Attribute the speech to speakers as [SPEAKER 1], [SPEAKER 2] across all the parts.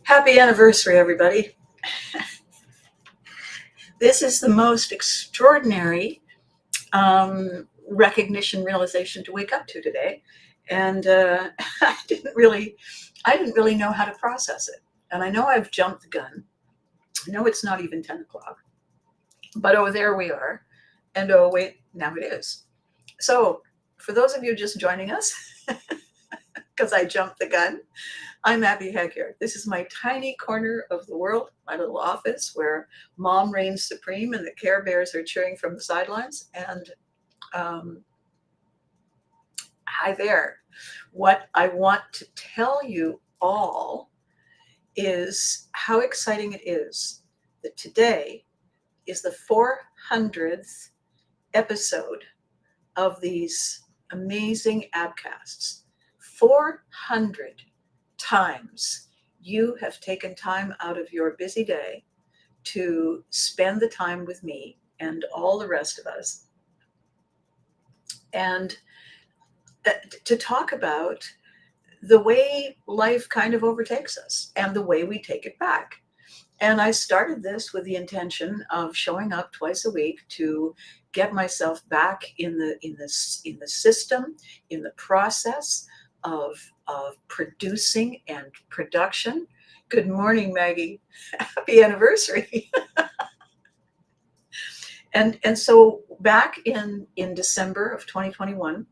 [SPEAKER 1] Happy anniversary, everybody. This is the most extraordinary recognition realization to wake up to today. And I didn't really know how to process it. And I know I've jumped the gun. I know it's not even 10 o'clock, but oh, there we are. And oh, wait, now it is. So for those of you just joining us, because I jumped the gun, I'm Abby here. This is my tiny corner of the world, my little office where mom reigns supreme and the Care Bears are cheering from the sidelines. And hi there. What I want to tell you all is how exciting it is that today is the 400th episode of these amazing ABCASTs. 400 times you have taken time out of your busy day to spend the time with me and all the rest of us, and to talk about the way life kind of overtakes us and the way we take it back. And I started this with the intention of showing up twice a week to get myself back in the system, in the process of producing and production. Good morning, Maggie. Happy anniversary. And so back in December of 2021,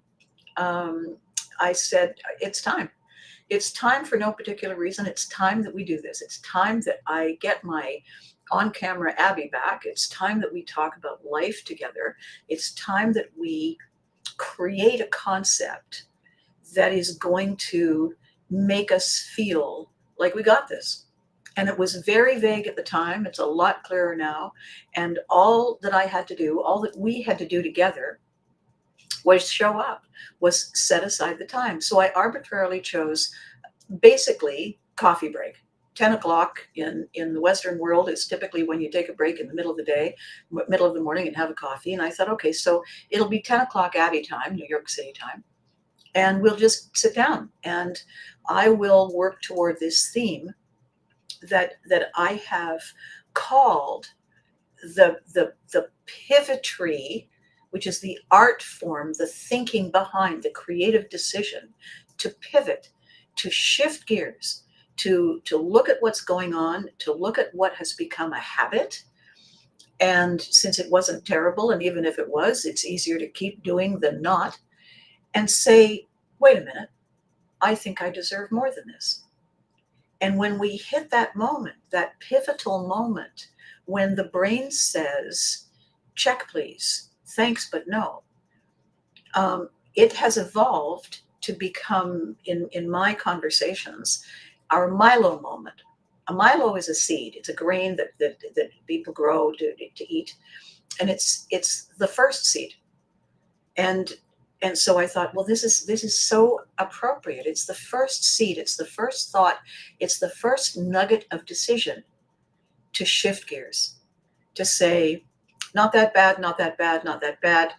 [SPEAKER 1] I said, it's time. It's time for no particular reason. It's time that we do this. It's time that I get my on-camera Abby back. It's time that we talk about life together. It's time that we create a concept that is going to make us feel like we got this. And it was very vague at the time. It's a lot clearer now. And all that I had to do, all that we had to do together was show up, was set aside the time. So I arbitrarily chose basically coffee break. 10 o'clock in the Western world is typically when you take a break in the middle of the day, middle of the morning, and have a coffee. And I thought, okay, so it'll be 10 o'clock Abbey time, New York City time, and we'll just sit down and I will work toward this theme that I have called the Pivotry, which is the art form, the thinking behind the creative decision to pivot, to shift gears, to look at what's going on, to look at what has become a habit. And since it wasn't terrible, and even if it was, it's easier to keep doing than not, and say, wait a minute, I think I deserve more than this. And when we hit that moment, that pivotal moment, when the brain says, check please, thanks but no, it has evolved to become, in my conversations, our Milo moment. A Milo is a seed. It's a grain that people grow to eat. And it's the first seed. And so I thought, well, this is so appropriate. It's the first seed. It's the first thought. It's the first nugget of decision to shift gears, to say, not that bad, not that bad, not that bad.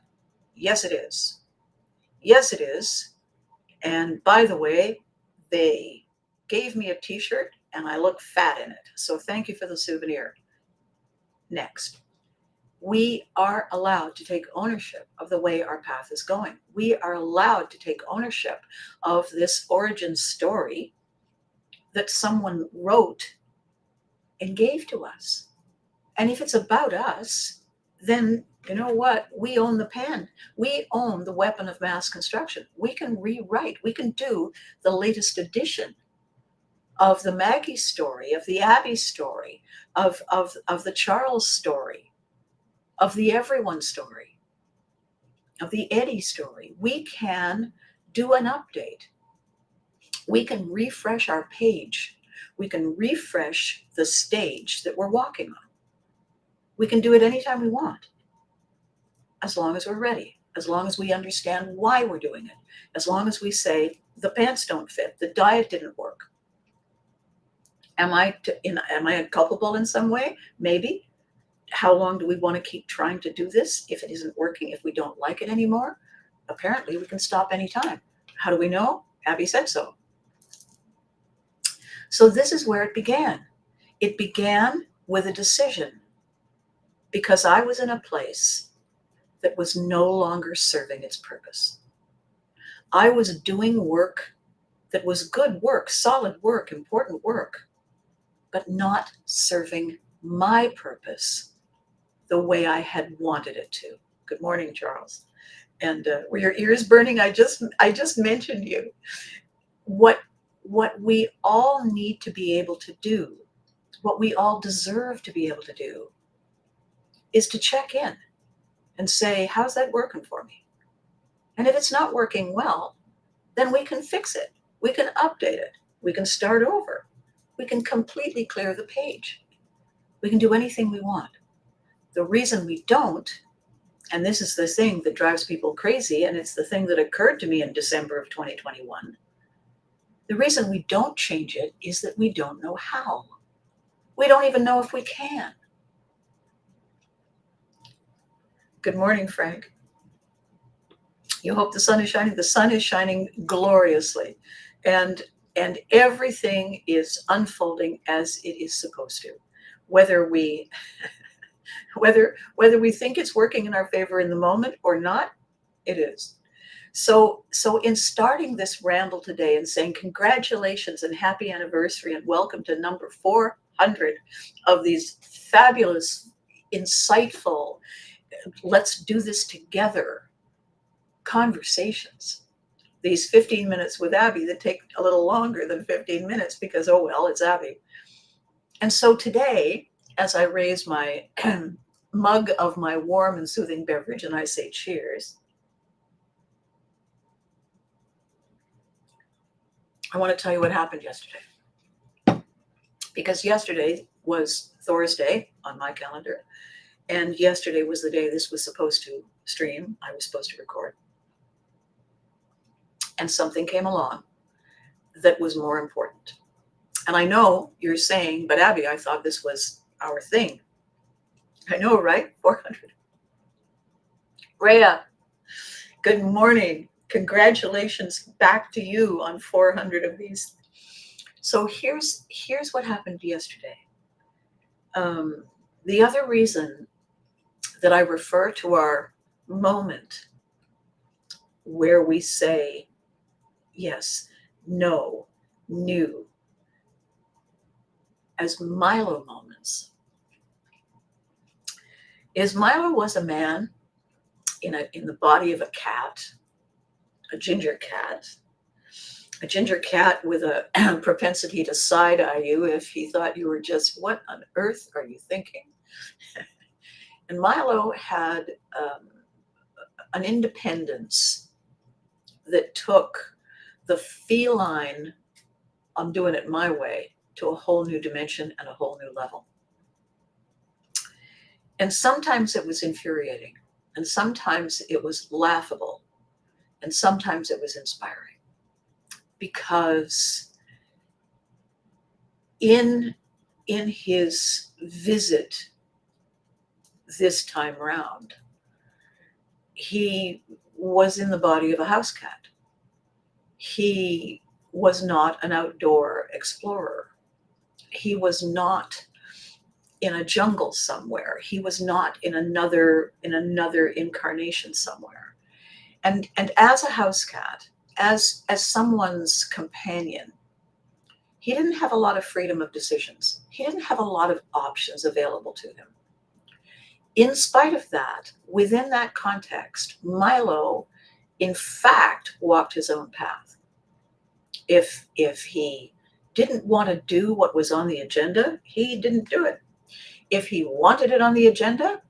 [SPEAKER 1] Yes, it is. Yes, it is. And by the way, they gave me a t-shirt and I look fat in it. So thank you for the souvenir. Next. We are allowed to take ownership of the way our path is going. We are allowed to take ownership of this origin story that someone wrote and gave to us. And if it's about us, then you know what? We own the pen. We own the weapon of mass construction. We can rewrite. We can do the latest edition of the Maggie story, of the Abby story, of the Charles story, of the everyone story, of the Eddie story. We can do an update. We can refresh our page. We can refresh the stage that we're walking on. We can do it anytime we want, as long as we're ready, as long as we understand why we're doing it, as long as we say, the pants don't fit, the diet didn't work. Am I culpable in some way? Maybe. How long do we want to keep trying to do this if it isn't working, if we don't like it anymore? Apparently, we can stop anytime. How do we know? Abby said so. So this is where it began. It began with a decision because I was in a place that was no longer serving its purpose. I was doing work that was good work, solid work, important work, but not serving my purpose the way I had wanted it to. Good morning, Charles. And were your ears burning? I just mentioned you. What what we all need to be able to do, what we all deserve to be able to do, is to check in and say, how's that working for me? And if it's not working well, then we can fix it. We can update it. We can start over. We can completely clear the page. We can do anything we want. The reason we don't, and this is the thing that drives people crazy, and it's the thing that occurred to me in December of 2021, the reason we don't change it is that we don't know how. We don't even know if we can. Good morning, Frank. You hope the sun is shining. The sun is shining gloriously. And everything is unfolding as it is supposed to. Whether we whether we think it's working in our favor in the moment or not, it is. So in starting this ramble today and saying congratulations and happy anniversary and welcome to number 400 of these fabulous, insightful, let's do this together conversations. These 15 minutes with Abby that take a little longer than 15 minutes because, oh, well, it's Abby. And so today, as I raise my mug of my warm and soothing beverage and I say cheers, I want to tell you what happened yesterday. Because yesterday was Thursday on my calendar, and yesterday was the day this was supposed to stream. I was supposed to record. And something came along that was more important. And I know you're saying, but Abby, I thought this was our thing. I know, right? 400. Rhea, good morning. Congratulations back to you on 400 of these. So here's what happened yesterday. The other reason that I refer to our moment where we say yes, no, new as Milo moments is Milo was a man in the body of a cat, a ginger cat with a propensity to side-eye you if he thought you were just, what on earth are you thinking? And Milo had an independence that took the feline, I'm doing it my way, to a whole new dimension and a whole new level. And sometimes it was infuriating, and sometimes it was laughable, and sometimes it was inspiring. Because in his visit this time round, he was in the body of a house cat. He was not an outdoor explorer. He was not in a jungle somewhere. He was not in another incarnation somewhere. And as a house cat, as someone's companion, he didn't have a lot of freedom of decisions. He didn't have a lot of options available to him. In spite of that, within that context, Milo, in fact, walked his own path. If he didn't want to do what was on the agenda, he didn't do it. If he wanted it on the agenda,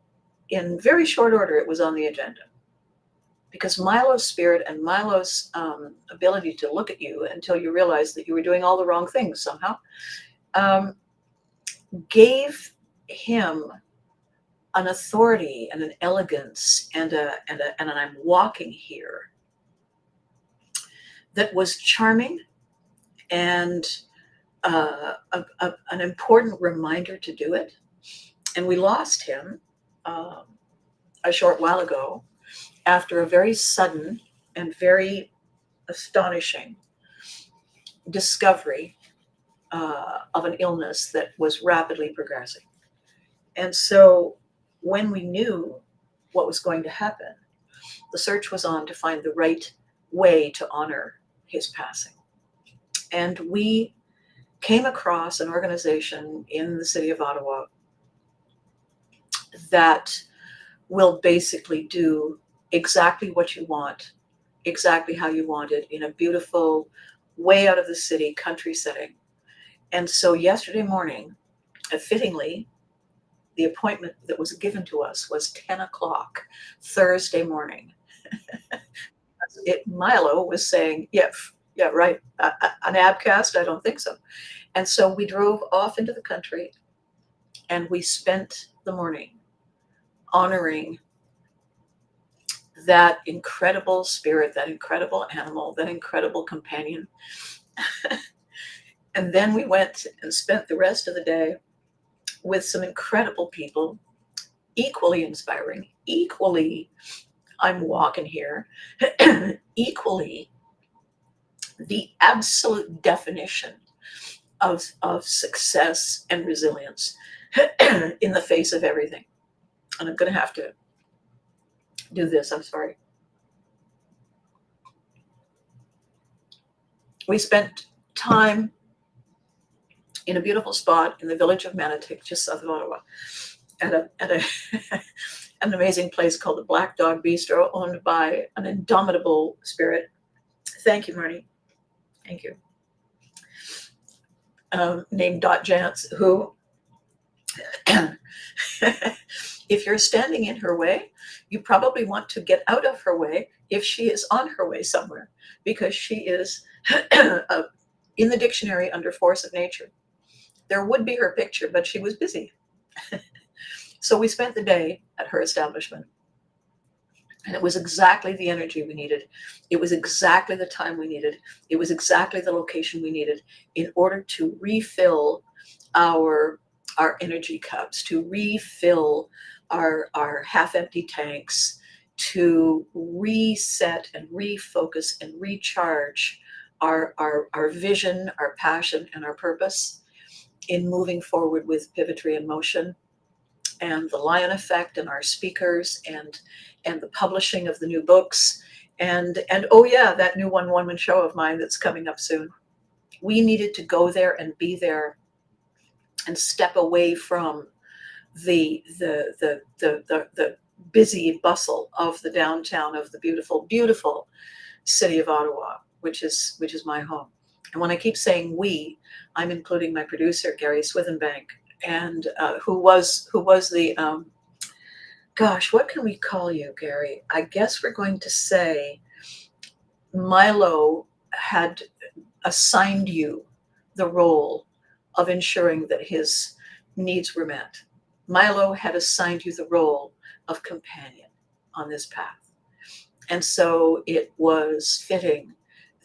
[SPEAKER 1] in very short order, it was on the agenda. Because Milo's spirit and Milo's ability to look at you until you realized that you were doing all the wrong things somehow, gave him an authority and an elegance and an I'm walking here that was charming and an important reminder to do it. And we lost him a short while ago after a very sudden and very astonishing discovery of an illness that was rapidly progressing. And so when we knew what was going to happen, the search was on to find the right way to honor his passing. And we came across an organization in the city of Ottawa that will basically do exactly what you want, exactly how you want it, in a beautiful, way out of the city, country setting. And so yesterday morning, fittingly, the appointment that was given to us was 10 o'clock Thursday morning. Milo was saying, yeah, right, an ABCAST? I don't think so. And so we drove off into the country and we spent the morning honoring that incredible spirit, that incredible animal, that incredible companion. And then we went and spent the rest of the day with some incredible people, equally inspiring, equally, I'm walking here, equally the absolute definition of success and resilience in the face of everything. And I'm going to have to do this, I'm sorry. We spent time in a beautiful spot in the village of Manotick, just south of Ottawa, at an amazing place called the Black Dog Bistro, owned by an indomitable spirit. Thank you, Marnie. Thank you. Named Dot Jantz, who, if you're standing in her way, you probably want to get out of her way if she is on her way somewhere, because she is in the dictionary under force of nature. There would be her picture, but she was busy. So we spent the day at her establishment, and it was exactly the energy we needed. It was exactly the time we needed. It was exactly the location we needed in order to refill our energy cups, to refill our half-empty tanks, to reset and refocus and recharge our vision, our passion, and our purpose in moving forward with Pivotry in Motion, and the Lion Effect, and our speakers, and the publishing of the new books, and oh yeah, that new one-woman show of mine that's coming up soon. We needed to go there and be there and step away from the busy bustle of the downtown of the beautiful, beautiful city of Ottawa, which is my home. And when I keep saying we, I'm including my producer, Gary Swithenbank, and who was the, gosh, what can we call you, Gary? I guess we're going to say Milo had assigned you the role of ensuring that his needs were met. Milo had assigned you the role of companion on this path. And so it was fitting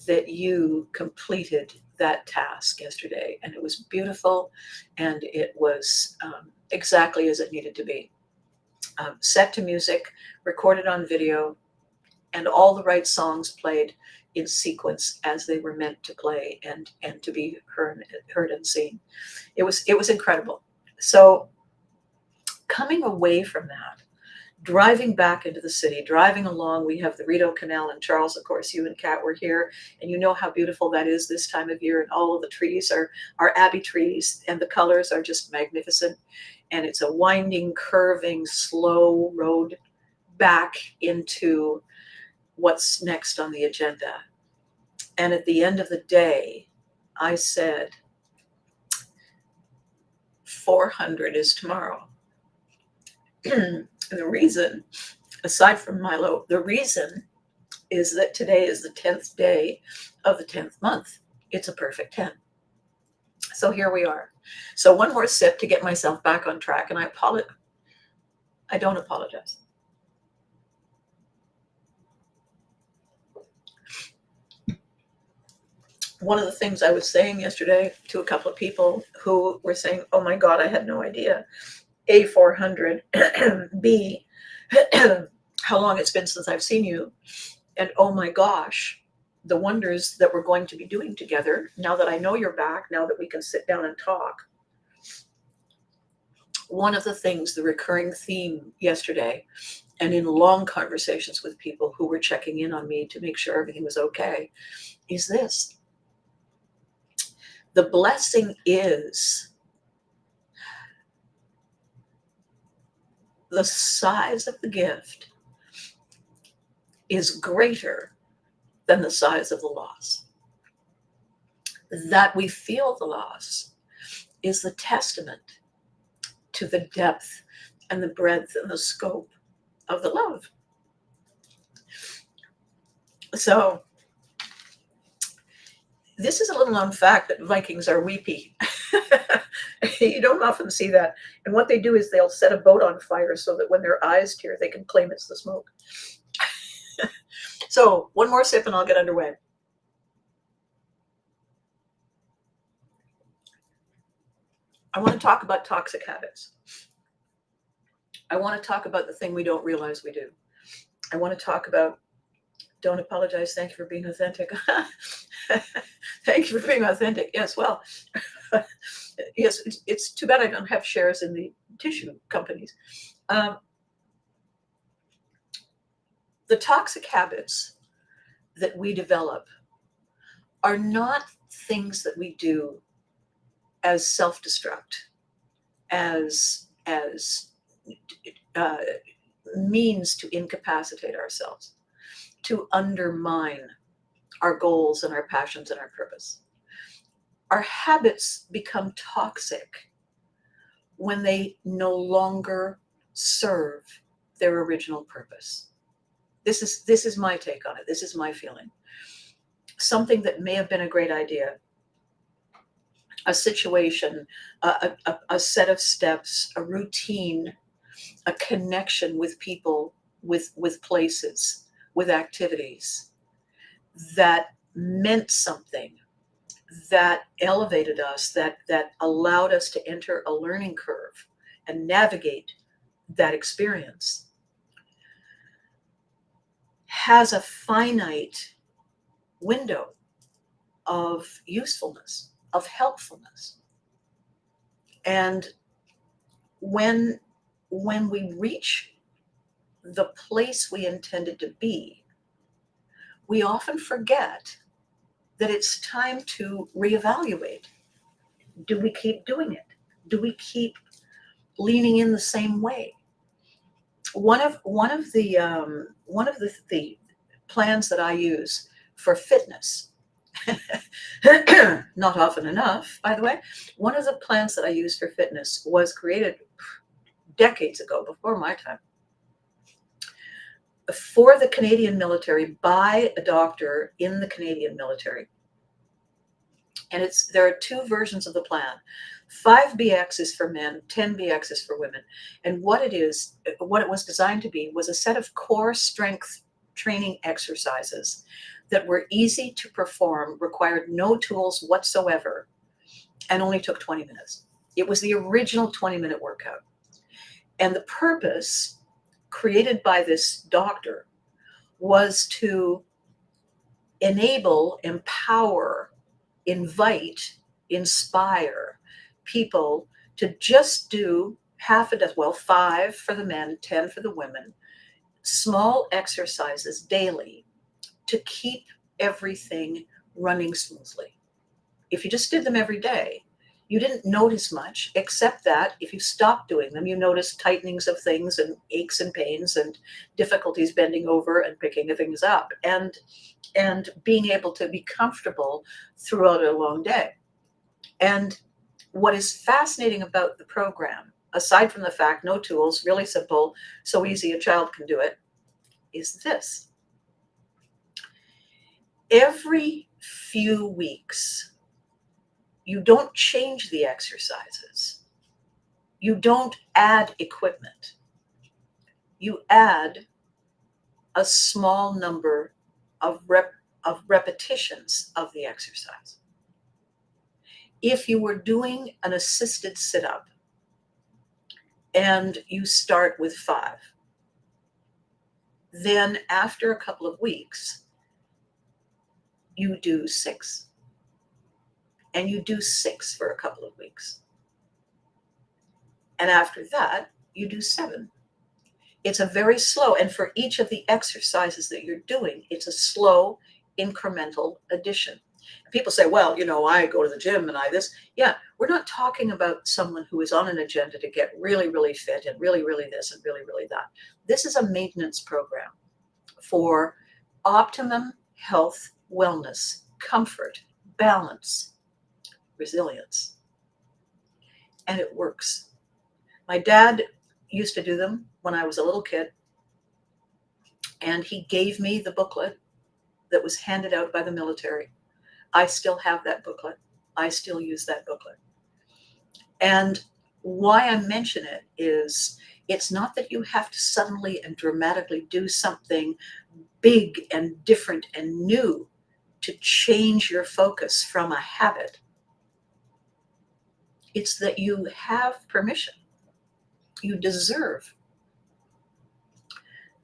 [SPEAKER 1] that you completed that task yesterday, and it was beautiful, and it was exactly as it needed to be. Set to music, recorded on video, and all the right songs played in sequence as they were meant to play and to be heard and seen. It was incredible. So coming away from that, driving back into the city, driving along, we have the Rideau Canal, and Charles, of course, you and Kat were here, and you know how beautiful that is this time of year, and all of the trees are Abbey trees, and the colors are just magnificent, and it's a winding, curving, slow road back into what's next on the agenda. And at the end of the day, I said, 400 is tomorrow. And the reason, aside from Milo, the reason is that today is the 10th day of the 10th month. It's a perfect 10. So here we are. So one more sip to get myself back on track, and I don't apologize. One of the things I was saying yesterday to a couple of people who were saying, oh my God, I had no idea. A, 400, B, how long it's been since I've seen you, and oh my gosh, the wonders that we're going to be doing together, now that I know you're back, now that we can sit down and talk. One of the things, the recurring theme yesterday, and in long conversations with people who were checking in on me to make sure everything was okay, is this. The blessing is the size of the gift is greater than the size of the loss. That we feel the loss is the testament to the depth and the breadth and the scope of the love. So this is a little known fact that Vikings are weepy. You don't often see that. And what they do is they'll set a boat on fire so that when their eyes tear, they can claim it's the smoke. So one more sip and I'll get underway. I want to talk about toxic habits. I want to talk about the thing we don't realize we do. I want to talk about, don't apologize, thank you for being authentic. Thank you for being authentic. Yes, well, yes, it's too bad I don't have shares in the tissue companies. The toxic habits that we develop are not things that we do as self-destruct, as means to incapacitate ourselves, to undermine our goals and our passions and our purpose. Our habits become toxic when they no longer serve their original purpose. This is my take on it. This is my feeling. Something that may have been a great idea, a situation, a set of steps, a routine, a connection with people, with places, with activities that meant something, that elevated us, that allowed us to enter a learning curve and navigate that experience, has a finite window of usefulness, of helpfulness. And when we reach the place we intended to be, we often forget that it's time to reevaluate. Do we keep doing it? Do we keep leaning in the same way? One of the plans that I use for fitness, not often enough, by the way, one of the plans that I use for fitness was created decades ago, before my time, for the Canadian military by a doctor in the Canadian military. And there are two versions of the plan. 5BX is for men, 10BX is for women. And what it was designed to be was a set of core strength training exercises that were easy to perform, required no tools whatsoever, and only took 20 minutes. It was the original 20-minute workout. And the purpose, created by this doctor, was to enable, empower, invite, inspire people to just do half a dozen, 5 for the men, 10 for the women, small exercises daily to keep everything running smoothly. If you just did them every day, you didn't notice much, except that if you stopped doing them, you noticed tightenings of things and aches and pains and difficulties bending over and picking things up, and being able to be comfortable throughout a long day. And what is fascinating about the program, aside from the fact no tools, really simple, so easy a child can do it, is this. Every few weeks, you don't change the exercises. You don't add equipment. You add a small number of repetitions of the exercise. If you were doing an assisted sit-up and you start with 5, then after a couple of weeks, you do 6. And you do 6 for a couple of weeks. And after that, you do 7. It's a very slow, and for each of the exercises that you're doing, it's a slow, incremental addition. People say, well, I go to the gym and I this. Yeah, we're not talking about someone who is on an agenda to get really, really fit and really, really this and really, really that. This is a maintenance program for optimum health, wellness, comfort, balance, resilience. And it works. My dad used to do them when I was a little kid, and he gave me the booklet that was handed out by the military. I still have that booklet. I still use that booklet. And why I mention it is it's not that you have to suddenly and dramatically do something big and different and new to change your focus from a habit. It's that you have permission. You deserve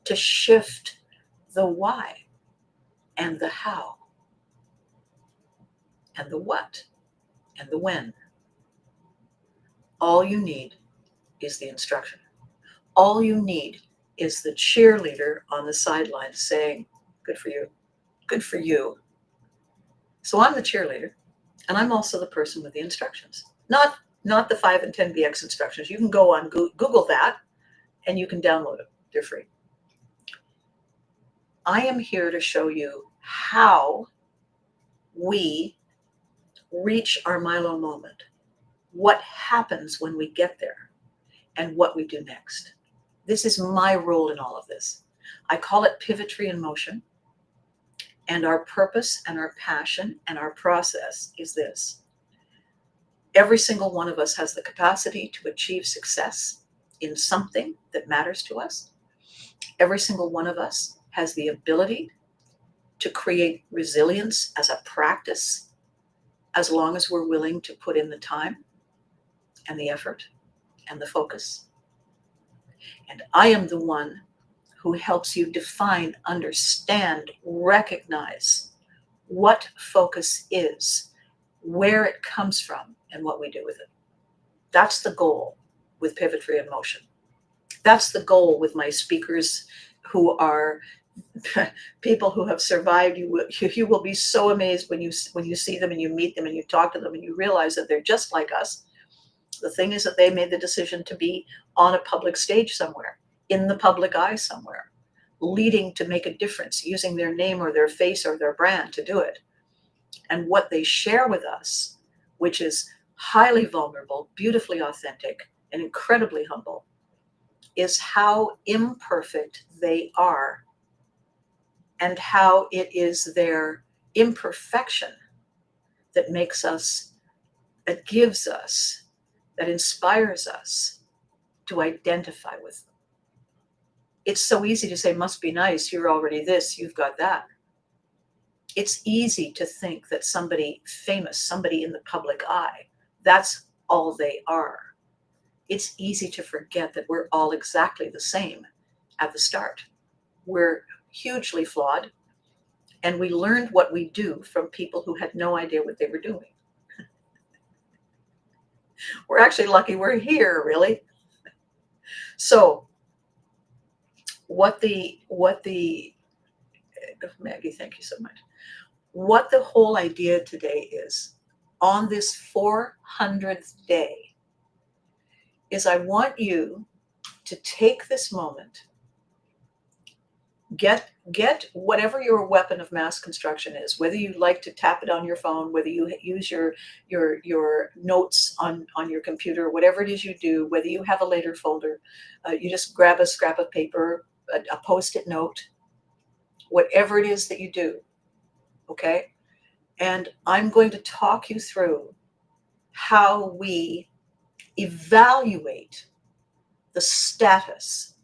[SPEAKER 1] to shift the why and the how and the what and the when. All you need is the instruction. All you need is the cheerleader on the sidelines saying, good for you, good for you. So I'm the cheerleader, and I'm also the person with the instructions. Not the 5 and 10BX instructions. You can go on Google that, and you can download them. They're free. I am here to show you how we reach our Milo moment, what happens when we get there, and what we do next. This is my role in all of this. I call it Pivotry in motion. And our purpose and our passion and our process is this. Every single one of us has the capacity to achieve success in something that matters to us. Every single one of us has the ability to create resilience as a practice, as long as we're willing to put in the time and the effort and the focus. And I am the one who helps you define, understand, recognize what focus is, where it comes from, and what we do with it. That's the goal with Pivotry in Motion. That's the goal with my speakers, who are people who have survived. You will be so amazed when you see them and you meet them and you talk to them and you realize that they're just like us. The thing is that they made the decision to be on a public stage somewhere, in the public eye somewhere, leading to make a difference, using their name or their face or their brand to do it. And what they share with us, which is highly vulnerable, beautifully authentic, and incredibly humble, is how imperfect they are, and how it is their imperfection that makes us, that gives us, that inspires us to identify with them. It's so easy to say, must be nice, you're already this, you've got that. It's easy to think that somebody famous, somebody in the public eye, that's all they are. It's easy to forget that we're all exactly the same at the start. We're hugely flawed, and we learned what we do from people who had no idea what they were doing. We're actually lucky we're here, really. So what the Maggie, thank you so much. What the whole idea today is, on this 400th day, is I want you to take this moment, get whatever your weapon of mass construction is, whether you like to tap it on your phone, whether you use your notes on your computer, whatever it is you do, whether you have a later folder, you just grab a scrap of paper, a Post-it note, whatever it is that you do, okay? And I'm going to talk you through how we evaluate the status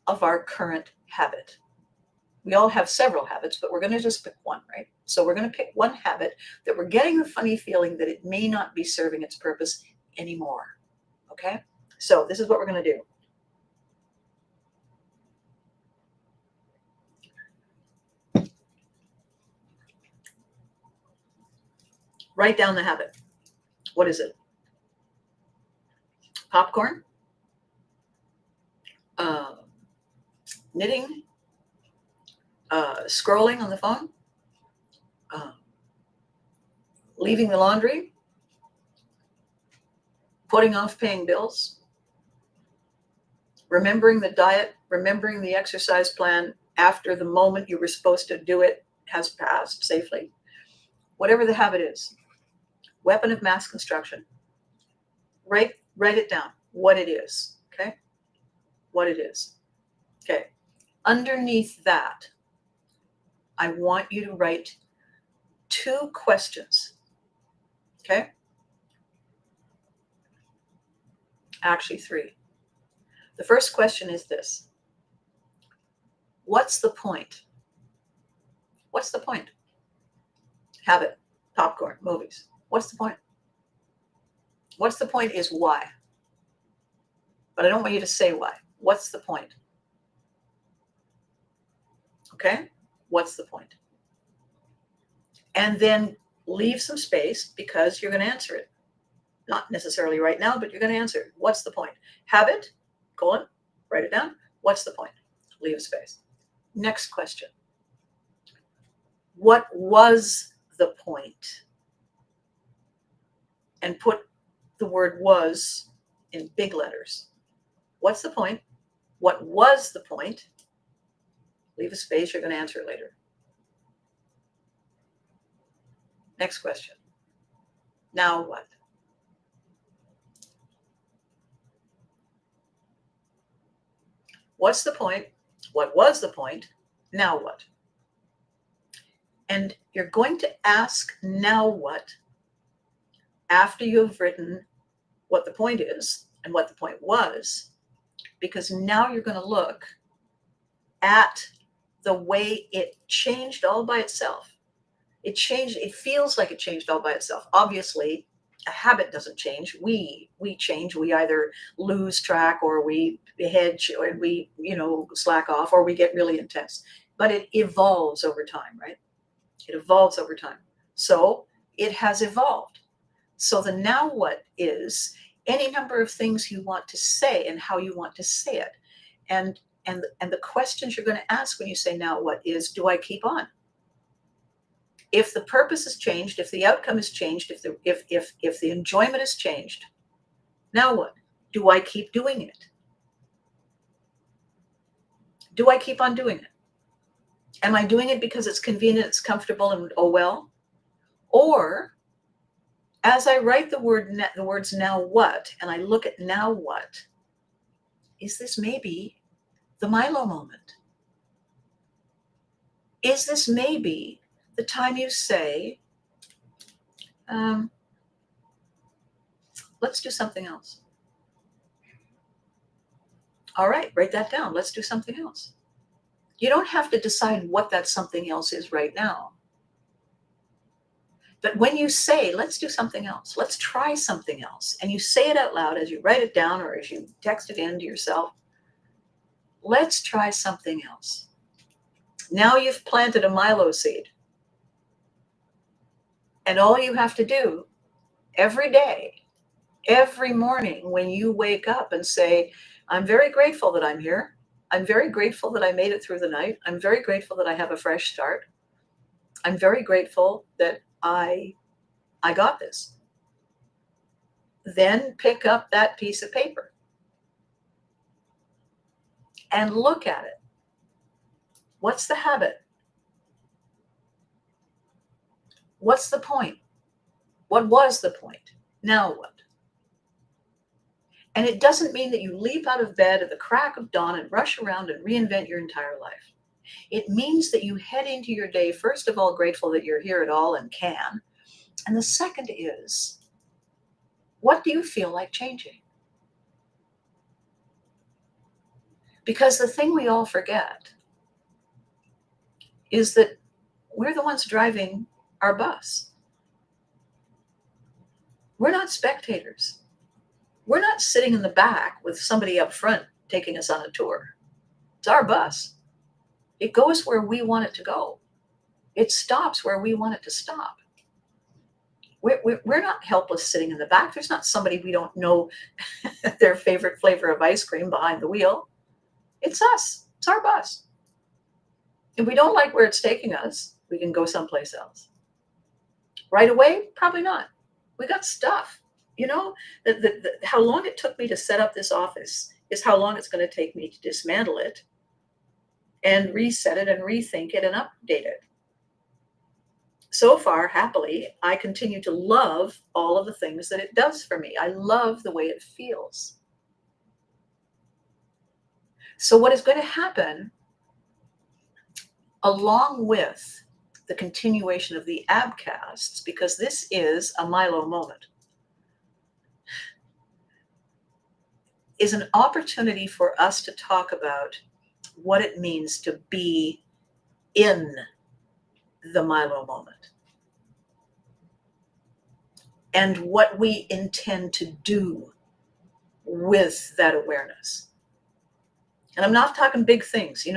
[SPEAKER 1] of our current habit. We all have several habits, but we're going to just pick one, right? So we're going to pick one habit that we're getting the funny feeling that it may not be serving its purpose anymore, okay? So this is what we're going to do. Write down the habit. What is it? Popcorn? Uh, Knitting? Scrolling on the phone? Uh, Leaving the laundry? Putting off paying bills? Remembering the diet? Remembering the exercise plan after the moment you were supposed to do it has passed safely? Whatever the habit is, weapon of mass construction. Write it down, what it is, okay? What it is. Okay. Underneath that, I want you to write 2 questions, okay? Actually 3. The first question is this: what's the point? What's the point? Habit, popcorn, movies. What's the point? What's the point is why. But I don't want you to say why. What's the point? Okay? What's the point? And then leave some space because you're going to answer it. Not necessarily right now, but you're going to answer it. What's the point? Habit, colon, write it down. What's the point? Leave a space. Next question. What was the point? And put the word was in big letters. What's the point? What was the point? Leave a space. You're going to answer it later. Next question. Now what? What's the point? What was the point? Now what? And you're going to ask now what after you've written what the point is and what the point was, because now you're going to look at the way it changed all by itself. It changed. It feels like it changed all by itself. Obviously, a habit doesn't change. We change. We either lose track or we hedge or we, slack off or we get really intense. But it evolves over time, right? It evolves over time. So it has evolved. So the now what is any number of things you want to say and how you want to say it. And the questions you're going to ask when you say now what is, do I keep on? If the purpose has changed, if the outcome has changed, if the enjoyment has changed, now what? Do I keep doing it? Do I keep on doing it? Am I doing it because it's convenient, it's comfortable, and oh well? Or as I write the words now what, and I look at now what, is this maybe the Milo moment? Is this maybe the time you say, let's do something else? All right, write that down. Let's do something else. You don't have to decide what that something else is right now. But when you say, let's do something else, let's try something else, and you say it out loud as you write it down or as you text it in to yourself, let's try something else. Now you've planted a Milo seed. And all you have to do every day, every morning when you wake up and say, I'm very grateful that I'm here. I'm very grateful that I made it through the night. I'm very grateful that I have a fresh start. I'm very grateful that I got this. Then pick up that piece of paper and look at it. What's the habit? What's the point? What was the point? Now what? And it doesn't mean that you leap out of bed at the crack of dawn and rush around and reinvent your entire life. It means that you head into your day, first of all, grateful that you're here at all and can. And the second is, what do you feel like changing? Because the thing we all forget is that we're the ones driving our bus. We're not spectators. We're not sitting in the back with somebody up front taking us on a tour. It's our bus. It goes where we want it to go. It stops where we want it to stop. We're not helpless sitting in the back. There's not somebody we don't know their favorite flavor of ice cream behind the wheel. It's us. It's our bus. If we don't like where it's taking us, we can go someplace else. Right away? Probably not. We got stuff. You know, how long it took me to set up this office is how long it's going to take me to dismantle it and reset it and rethink it and update it. So far, happily, I continue to love all of the things that it does for me. I love the way it feels. So what is going to happen along with the continuation of the ABCASTs, because this is a Milo moment, is an opportunity for us to talk about what it means to be in the Milo moment and what we intend to do with that awareness. And I'm not talking big things.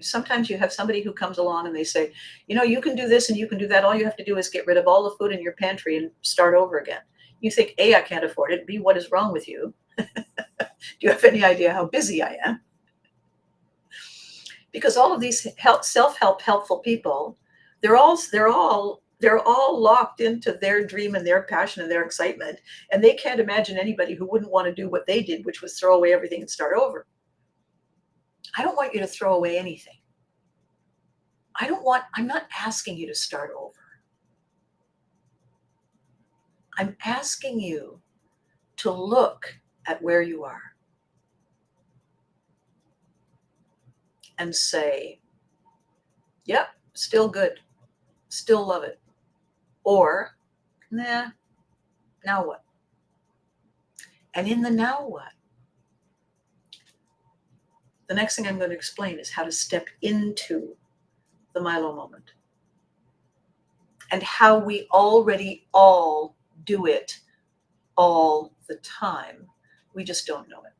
[SPEAKER 1] Sometimes you have somebody who comes along and they say, you can do this and you can do that. All you have to do is get rid of all the food in your pantry and start over again. You think, A, I can't afford it. B, what is wrong with you? Do you have any idea how busy I am? Because all of these self-help, helpful people, they're all locked into their dream and their passion and their excitement. And they can't imagine anybody who wouldn't want to do what they did, which was throw away everything and start over. I don't want you to throw away anything. I'm not asking you to start over. I'm asking you to look at where you are and say, yep, still good, still love it. Or, nah, now what? And in the now what, the next thing I'm going to explain is how to step into the Milo moment and how we already all do it all the time. We just don't know it.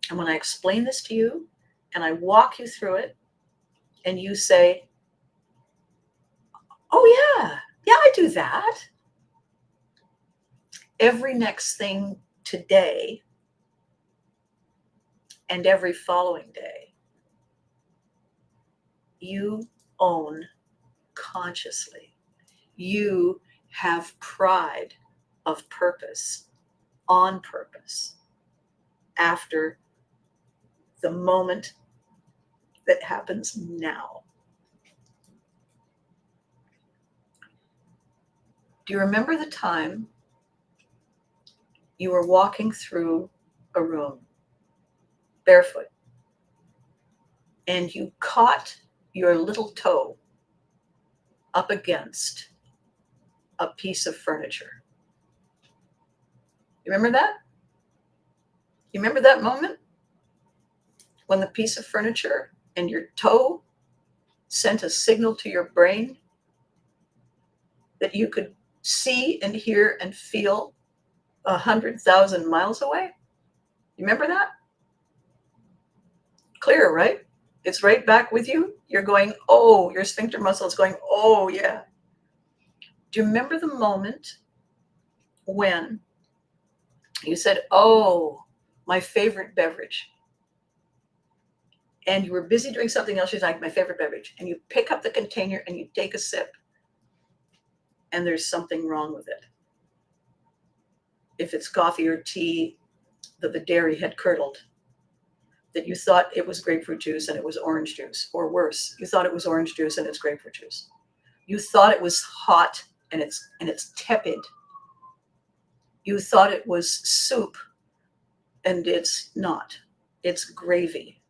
[SPEAKER 1] And when I explain this to you and I walk you through it and you say, oh yeah, I do that. Every next thing today and every following day, you own consciously. You have pride of purpose, on purpose, after the moment that happens now. Do you remember the time you were walking through a room barefoot and you caught your little toe up against a piece of furniture? You remember that? You remember that moment when the piece of furniture and your toe sent a signal to your brain that you could see and hear and feel 100,000 miles away? You remember that? Clear, right? It's right back with you. You're going, oh, your sphincter muscle is going, oh, yeah. Do you remember the moment when you said, oh, my favorite beverage? And you were busy doing something else. You're like, my favorite beverage. And you pick up the container and you take a sip. And there's something wrong with it. If it's coffee or tea, the dairy had curdled. That you thought it was grapefruit juice and it was orange juice. Or worse, you thought it was orange juice and it's grapefruit juice. You thought it was hot and it's tepid. You thought it was soup and it's not. It's gravy.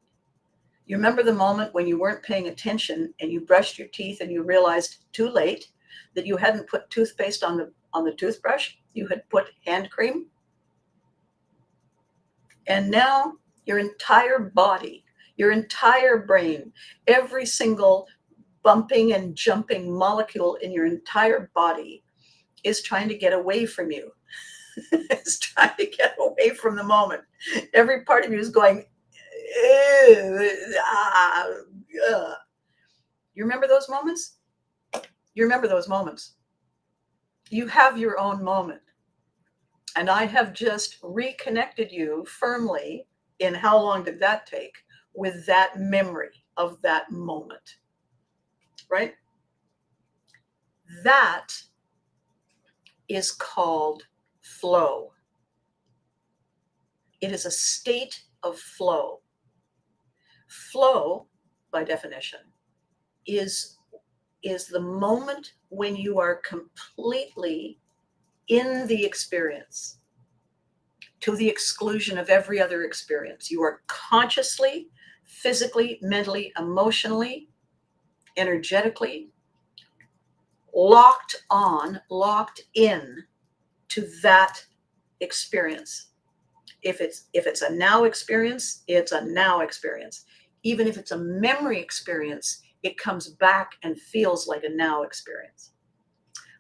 [SPEAKER 1] You remember the moment when you weren't paying attention and you brushed your teeth and you realized too late that you hadn't put toothpaste on the toothbrush, you had put hand cream? And now your entire body, your entire brain, every single bumping and jumping molecule in your entire body is trying to get away from you. It's trying to get away from the moment. Every part of you is going, You remember those moments? You remember those moments. You have your own moment. And I have just reconnected you firmly in how long did that take with that memory of that moment, right? That is called flow. It is a state of flow. Flow, by definition, is the moment when you are completely in the experience to the exclusion of every other experience. You are consciously, physically, mentally, emotionally, energetically locked in to that experience. If it's a now experience, it's a now experience. Even if it's a memory experience, it comes back and feels like a now experience.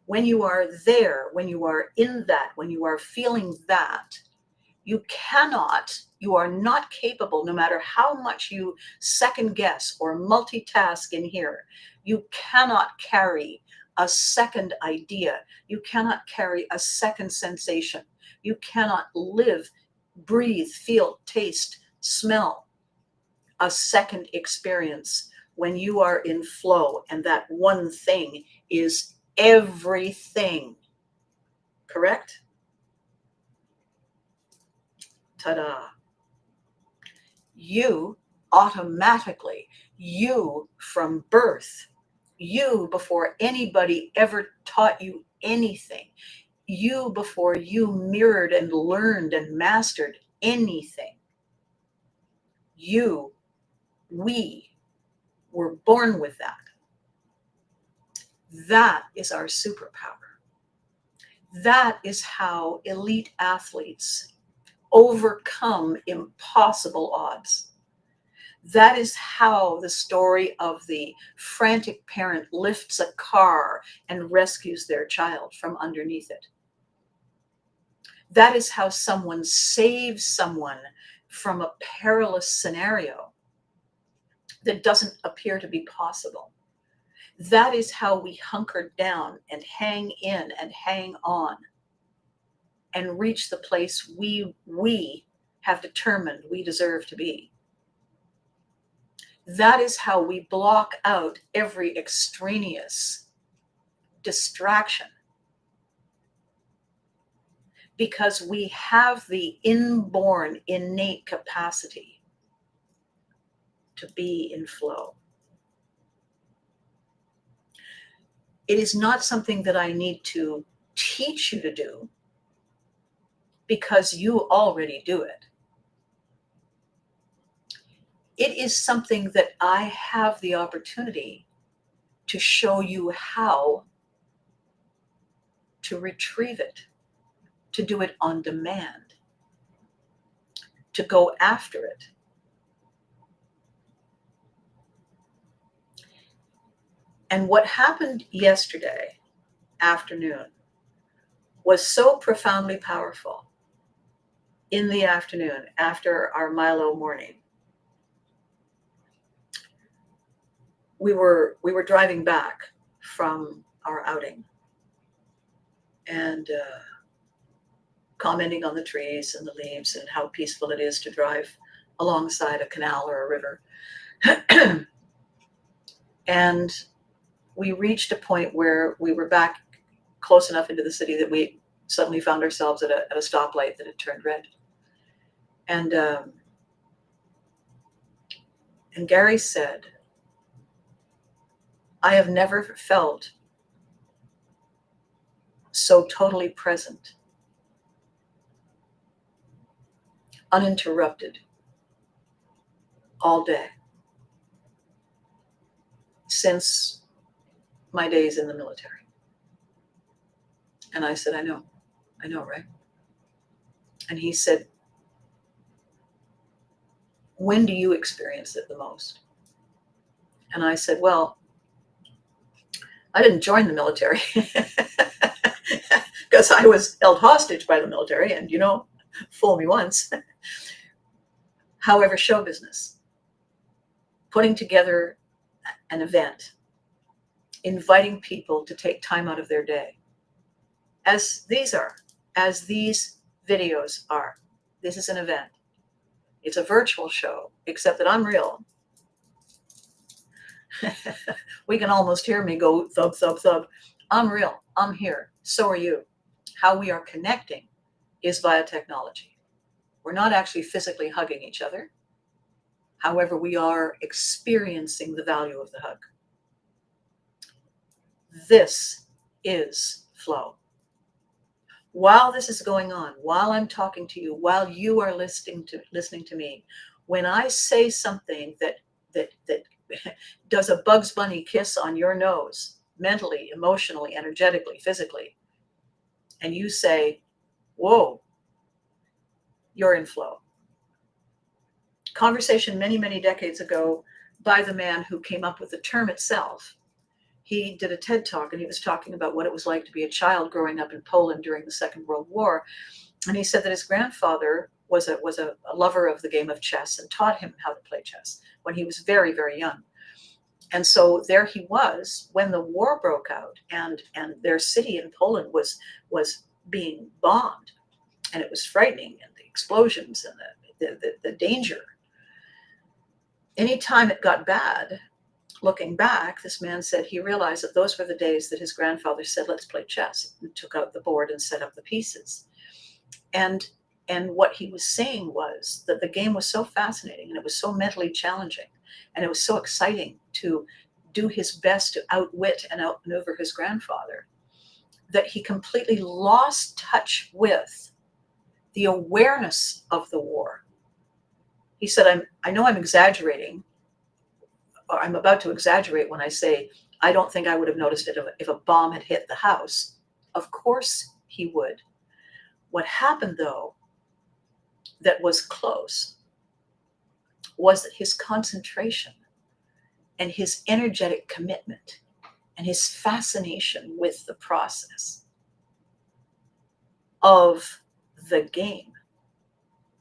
[SPEAKER 1] When you are there, when you are in that, when you are feeling that, you are not capable, no matter how much you second guess or multitask in here, you cannot carry a second idea. You cannot carry a second sensation. You cannot live, breathe, feel, taste, smell a second experience when you are in flow, and that one thing is everything. Correct? Ta-da. You automatically, you from birth, you before anybody ever taught you anything, you before you mirrored and learned and mastered anything, we were born with that. That is our superpower. That is how elite athletes overcome impossible odds. That is how the story of the frantic parent lifts a car and rescues their child from underneath it. That is how someone saves someone from a perilous scenario that doesn't appear to be possible. That is how we hunker down and hang in and hang on and reach the place we have determined we deserve to be. That is how we block out every extraneous distraction, because we have the inborn, innate capacity to be in flow. It is not something that I need to teach you to do, because you already do it. It is something that I have the opportunity to show you how to retrieve it, to do it on demand, to go after it. And what happened yesterday afternoon was so profoundly powerful. In the afternoon, after our Milo morning, we were driving back from our outing and commenting on the trees and the leaves and how peaceful it is to drive alongside a canal or a river. And we reached a point where we were back close enough into the city that we suddenly found ourselves at a stoplight that had turned red. And Gary said, I have never felt so totally present, uninterrupted, all day, since my days in the military. And I said, I know, right? And he said, when do you experience it the most? And I said, well, I didn't join the military because I was held hostage by the military, and fool me once. However, show business, putting together an event, inviting people to take time out of their day, as these are, as these videos are. This is an event. It's a virtual show, except that I'm real. We can almost hear me go thub, thub, thub. I'm real. I'm here. So are you. How we are connecting is via technology. We're not actually physically hugging each other. However, we are experiencing the value of the hug. This is flow. While this is going on, while I'm talking to you, while you are listening to me, when I say something that does a Bugs Bunny kiss on your nose, mentally, emotionally, energetically, physically, and you say, whoa, you're in flow. Conversation many, many decades ago by the man who came up with the term itself. He did a TED talk and he was talking about what it was like to be a child growing up in Poland during the Second World War. And he said that his grandfather was a lover of the game of chess and taught him how to play chess when he was very, very young. And so there he was when the war broke out and their city in Poland was being bombed, and it was frightening, and the explosions and the danger. Anytime it got bad, looking back, this man said he realized that those were the days that his grandfather said, let's play chess, and took out the board and set up the pieces. And what he was saying was that the game was so fascinating and it was so mentally challenging and it was so exciting to do his best to outwit and outmaneuver his grandfather that he completely lost touch with the awareness of the war. He said, I know I'm exaggerating, or I'm about to exaggerate when I say I don't think I would have noticed it if a bomb had hit the house. Of course he would. What happened, though, that was close was that his concentration and his energetic commitment and his fascination with the process of the game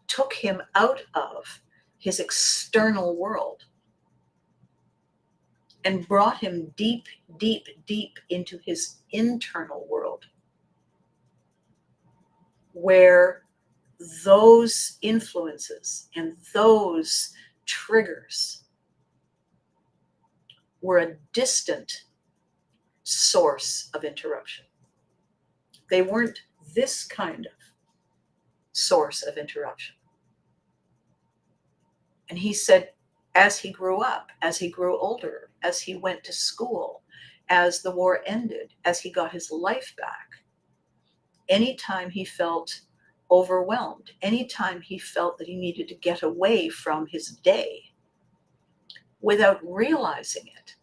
[SPEAKER 1] took him out of his external world and brought him deep, deep, deep into his internal world, where those influences and those triggers were a distant source of interruption. They weren't this kind of source of interruption. And he said, as he grew up, as he grew older, as he went to school, as the war ended, as he got his life back, anytime he felt overwhelmed, anytime he felt that he needed to get away from his day, without realizing it,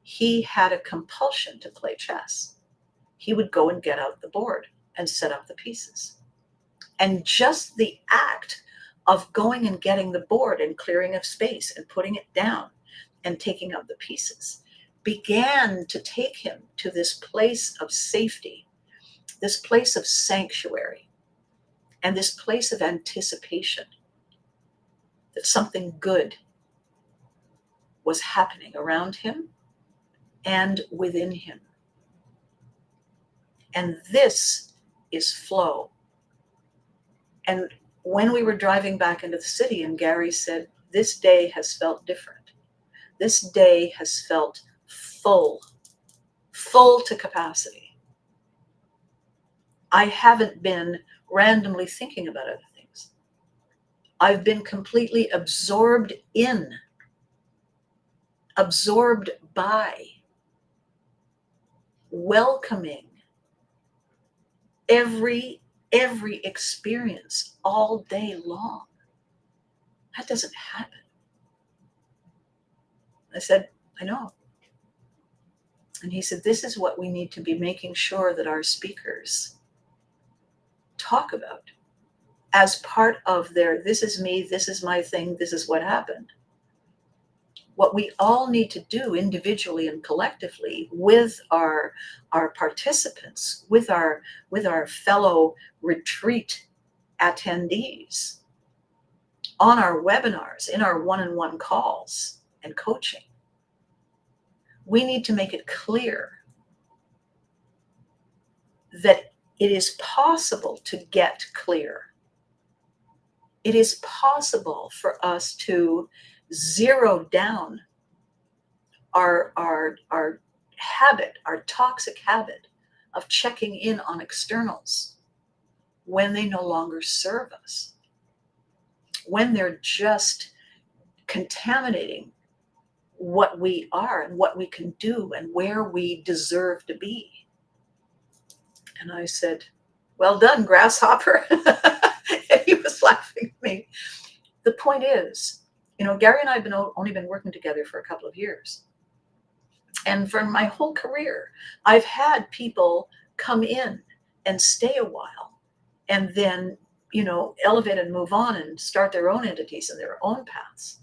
[SPEAKER 1] he had a compulsion to play chess. He would go and get out the board and set up the pieces. And just the act of going and getting the board and clearing of space and putting it down and taking out the pieces began to take him to this place of safety, this place of sanctuary, and this place of anticipation that something good was happening around him and within him. And this is flow. And when we were driving back into the city, and Gary said, this day has felt different. This day has felt full to capacity. I haven't been randomly thinking about other things. I've been completely absorbed by, welcoming every experience all day long. That doesn't happen. I said, I know. And he said, this is what we need to be making sure that our speakers talk about as part of their, this is me, this is my thing, this is what happened. What we all need to do individually and collectively with our participants, with our fellow retreat attendees, on our webinars, in our one-on-one calls and coaching, we need to make it clear that it is possible to get clear. It is possible for us to zero down our habit, our toxic habit of checking in on externals when they no longer serve us, when they're just contaminating what we are and what we can do and where we deserve to be. And I said, well done, grasshopper. And he was laughing at me. The point is, Gary and I have only been working together for a couple of years. And for my whole career, I've had people come in and stay a while and then, elevate and move on and start their own entities and their own paths.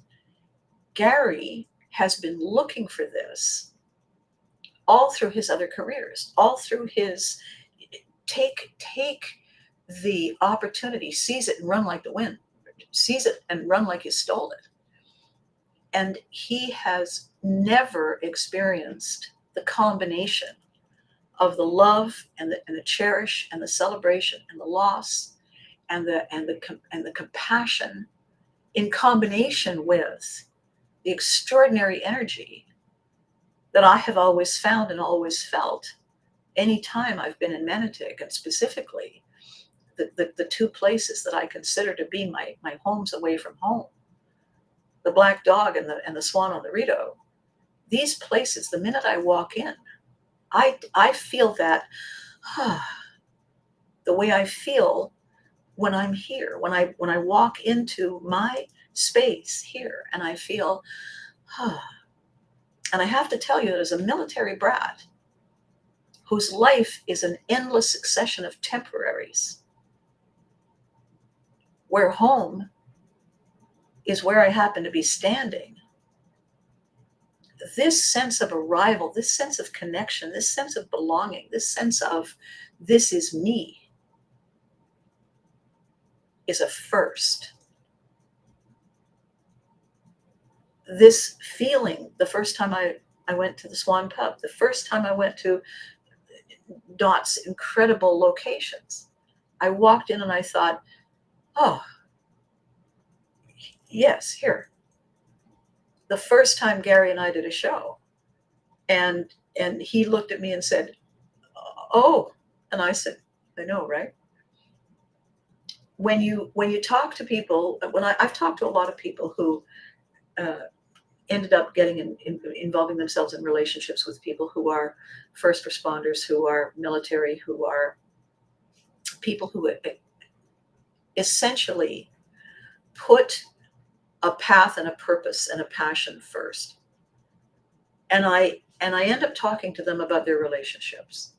[SPEAKER 1] Gary has been looking for this all through his other careers, all through his take the opportunity, seize it and run like the wind, seize it and run like you stole it. And he has never experienced the combination of the love and the cherish and the celebration and the loss and the compassion in combination with the extraordinary energy that I have always found and always felt anytime I've been in Manitic, and specifically the two places that I consider to be my homes away from home, the Black Dog and the Swan on the Rideau. These places, the minute I walk in, I feel that the way I feel when I'm here, when I walk into my space here, and I feel, and I have to tell you that as a military brat whose life is an endless succession of temporaries, where home is where I happen to be standing, this sense of arrival, this sense of connection, this sense of belonging, this sense of this is me is a first. This feeling, the first time I went to the Swan Pub, the first time I went to Dot's incredible locations, I walked in and I thought, oh, yes, here. The first time Gary and I did a show, and he looked at me and said, oh, and I said, I know, right? When you talk to people, I've talked to a lot of people who ended up getting involving themselves in relationships with people who are first responders, who are military, who are people who essentially put a path and a purpose and a passion first. And I end up talking to them about their relationships.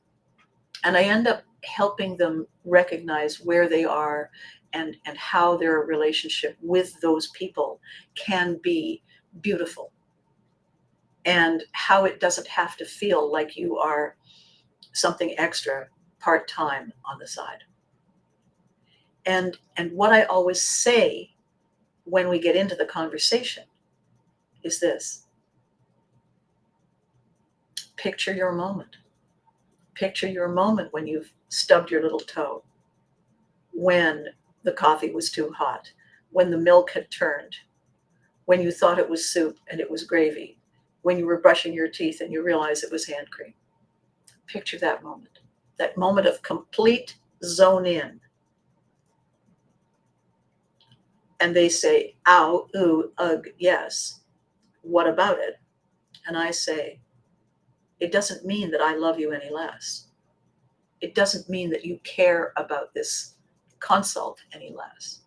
[SPEAKER 1] And I end up helping them recognize where they are and how their relationship with those people can be beautiful, and how it doesn't have to feel like you are something extra part-time on the side. And what I always say when we get into the conversation is this: picture your moment. Picture your moment when you've stubbed your little toe, when the coffee was too hot, when the milk had turned, when you thought it was soup and it was gravy, when you were brushing your teeth and you realized it was hand cream. Picture that moment of complete zone in. And they say, ow, ooh, ugh, yes. What about it? And I say, it doesn't mean that I love you any less. It doesn't mean that you care about this consult any less.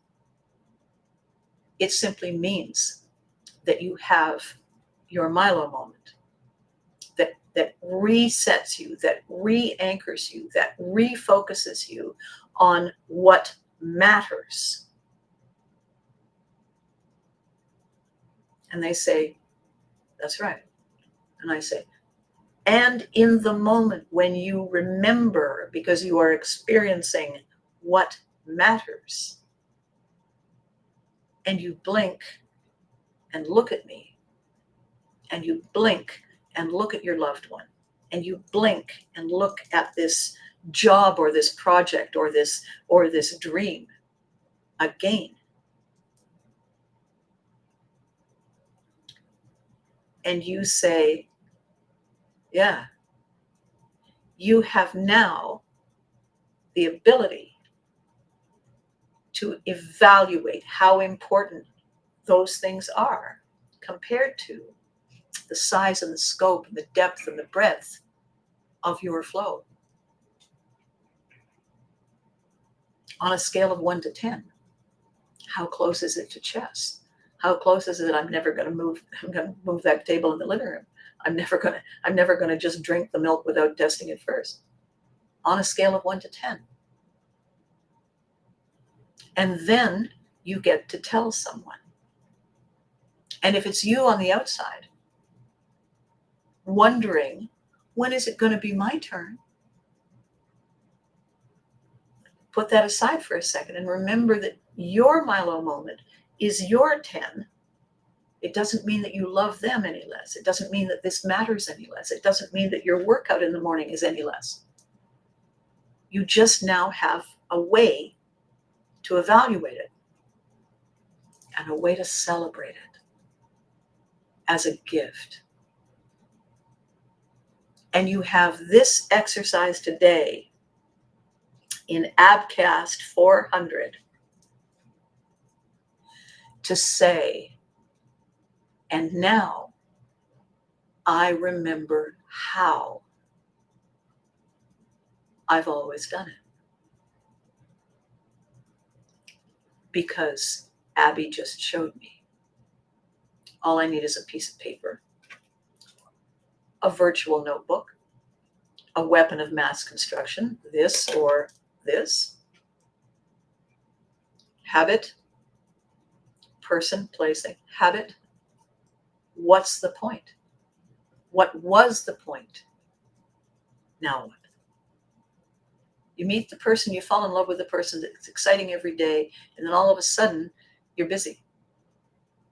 [SPEAKER 1] It simply means that you have your Milo moment that resets you, that re-anchors you, that refocuses you on what matters. And they say, that's right. And I say, and in the moment when you remember, because you are experiencing what matters, and you blink and look at me, and you blink and look at your loved one, and you blink and look at this job or this project or this dream again. And you say, yeah, you have now the ability to evaluate how important those things are compared to the size and the scope and the depth and the breadth of your flow. On a scale of 1 to 10, how close is it to chess? How close is it? I'm going to move that table in the living room. I'm never going to just drink the milk without testing it first. On a scale of 1 to 10. And then you get to tell someone. And if it's you on the outside, wondering, when is it going to be my turn? Put that aside for a second and remember that your Milo moment is your 10. It doesn't mean that you love them any less. It doesn't mean that this matters any less. It doesn't mean that your workout in the morning is any less. You just now have a way to evaluate it and a way to celebrate it as a gift. And you have this exercise today in ABCAST 400 to say, and now I remember how I've always done it. Because Abby just showed me. All I need is a piece of paper, a virtual notebook, a weapon of mass construction, this or this, habit, person, placing, habit. What's the point? What was the point? Now what? You meet the person, you fall in love with the person, it's exciting every day, and then all of a sudden, you're busy.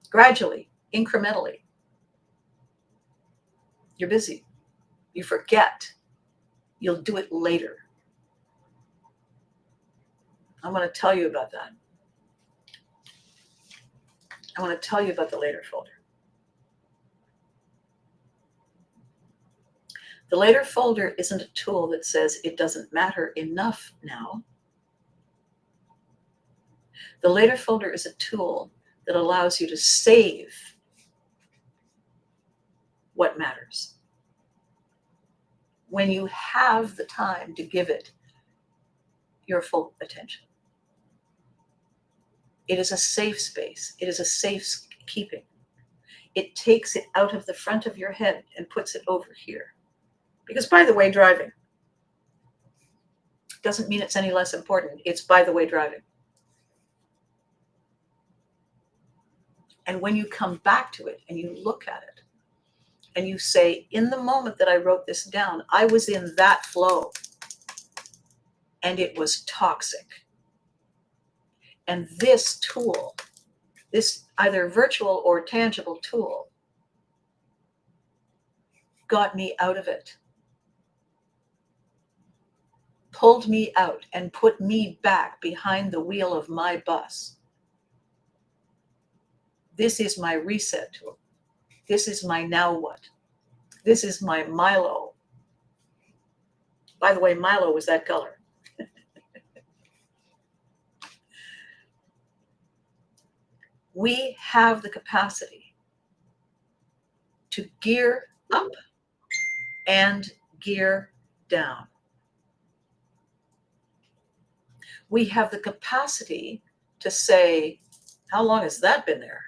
[SPEAKER 1] Gradually, incrementally, you're busy. You forget. You'll do it later. I'm going to tell you about that. I want to tell you about the later folder. The later folder isn't a tool that says it doesn't matter enough now. The later folder is a tool that allows you to save what matters when you have the time to give it your full attention. It is a safe space. It is a safe keeping. It takes it out of the front of your head and puts it over here. Because, by the way, driving doesn't mean it's any less important. It's, by the way, driving. And when you come back to it and you look at it and you say, in the moment that I wrote this down, I was in that flow and it was toxic. And this tool, this either virtual or tangible tool, got me out of it. Pulled me out and put me back behind the wheel of my bus. This is my reset tool. This is my now what? This is my Milo. By the way, Milo was that color. We have the capacity to gear up and gear down. We have the capacity to say, how long has that been there?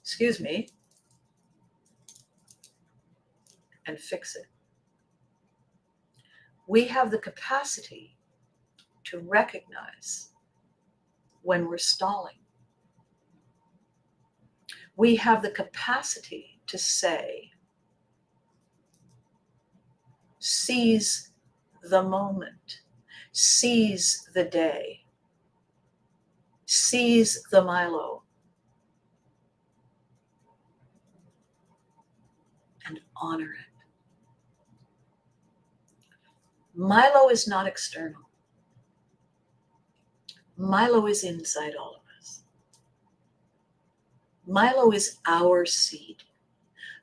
[SPEAKER 1] Excuse me, and fix it. We have the capacity to recognize when we're stalling. We have the capacity to say, seize the moment, seize the day, seize the Milo, and honor it. Milo is not external. Milo is inside all of us. Milo is our seed.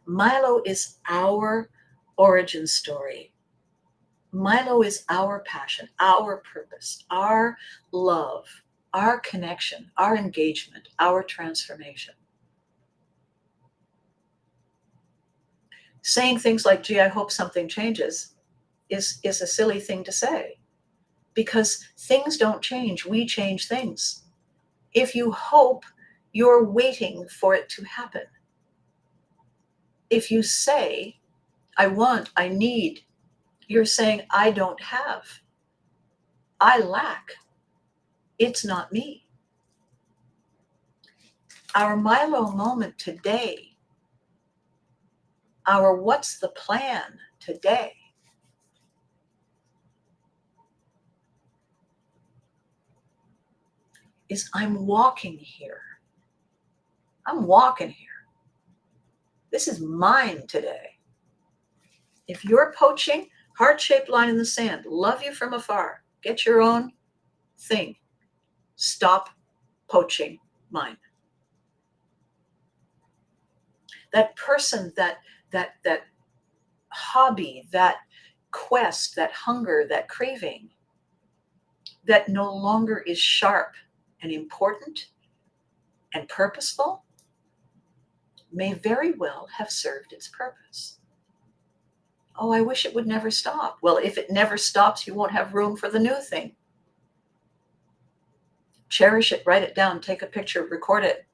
[SPEAKER 1] Milo is our origin story. Milo is our passion, our purpose, our love, our connection, our engagement, our transformation. Saying things like, gee, I hope something changes is a silly thing to say, because things don't change. We change things. If you hope, you're waiting for it to happen. If you say, I want, I need, you're saying, I don't have, I lack, it's not me. Our Milo moment today, our what's the plan today, is I'm walking here. I'm walking here. This is mine today. If you're poaching, heart-shaped line in the sand, love you from afar, get your own thing. Stop poaching mine. That person, that hobby, that quest, that hunger, that craving, that no longer is sharp and important and purposeful, may very well have served its purpose. Oh, I wish it would never stop. Well, if it never stops, you won't have room for the new thing. Cherish it, write it down, take a picture, record it.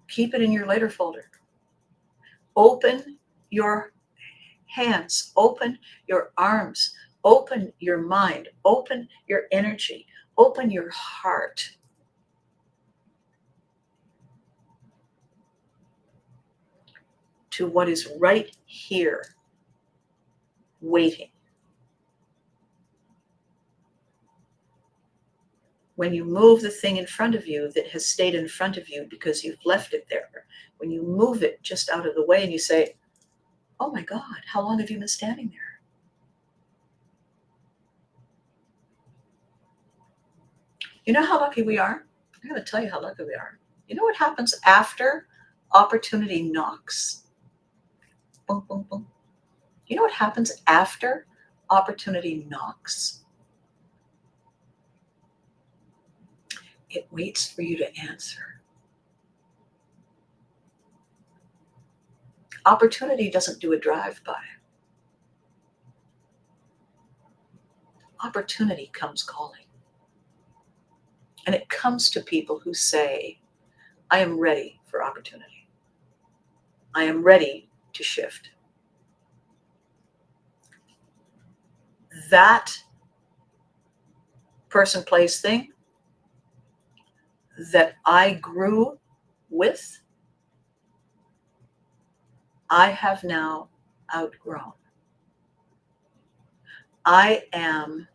[SPEAKER 1] Keep it in your later folder. Open your hands, open your arms, open your mind, open your energy, open your heart. To what is right here, waiting. When you move the thing in front of you that has stayed in front of you because you've left it there, when you move it just out of the way and you say, oh my God, how long have you been standing there? You know how lucky we are? I'm going to tell you how lucky we are. You know what happens after opportunity knocks? Boom, boom, boom. You know what happens after opportunity knocks? It waits for you to answer. Opportunity doesn't do a drive-by. Opportunity comes calling. And it comes to people who say, I am ready for opportunity. I am ready to shift. That person, place, thing that I grew with, I have now outgrown. I am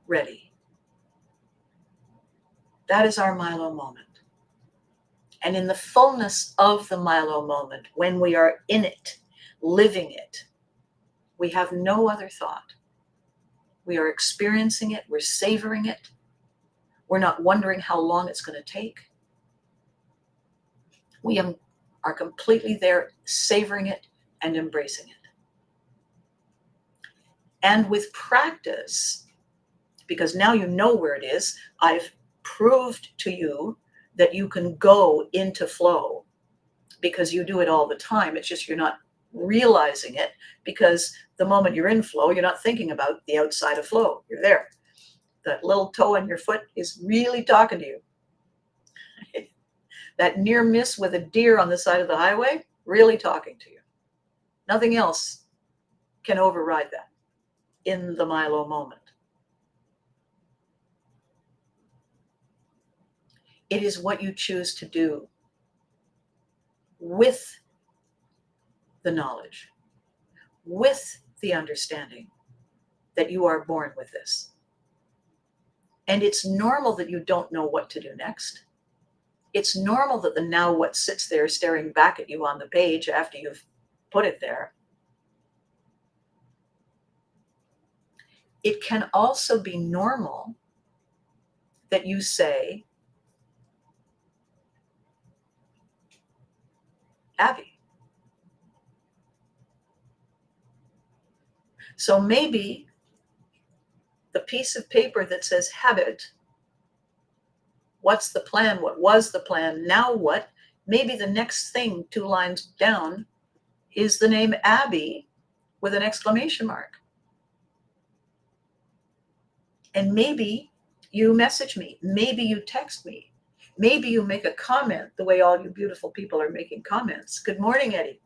[SPEAKER 1] ready. That is our Milo moment. And in the fullness of the Milo moment, when we are in it, living it, we have no other thought. We are experiencing it. We're savoring it. We're not wondering how long it's going to take. We are completely there, savoring it and embracing it. And with practice, because now you know where it is, I've proved to you that you can go into flow because you do it all the time. It's just you're not realizing it, because the moment you're in flow, you're not thinking about the outside of flow. You're there. That little toe on your foot is really talking to you. That near miss with a deer on the side of the highway, really talking to you. Nothing else can override that in the Milo moment. It is what you choose to do with the knowledge, with the understanding that you are born with this. And it's normal that you don't know what to do next. It's normal that the now what sits there staring back at you on the page after you've put it there. It can also be normal that you say, Abby. So maybe the piece of paper that says habit, what's the plan? What was the plan? Now what? Maybe the next thing 2 lines down is the name Abby with an exclamation mark. And maybe you message me. Maybe you text me. Maybe you make a comment the way all you beautiful people are making comments. Good morning, Eddie.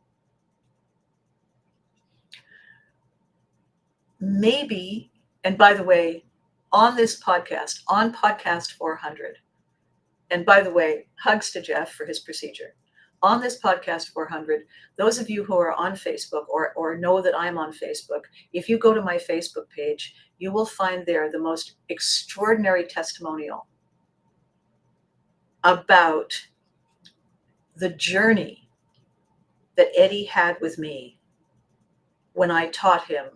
[SPEAKER 1] Maybe, and by the way, on this podcast, on podcast 400, and by the way, hugs to Jeff for his procedure. On this podcast 400, those of you who are on Facebook or know that I'm on Facebook, if you go to my Facebook page, you will find there the most extraordinary testimonial about the journey that Eddie had with me when I taught him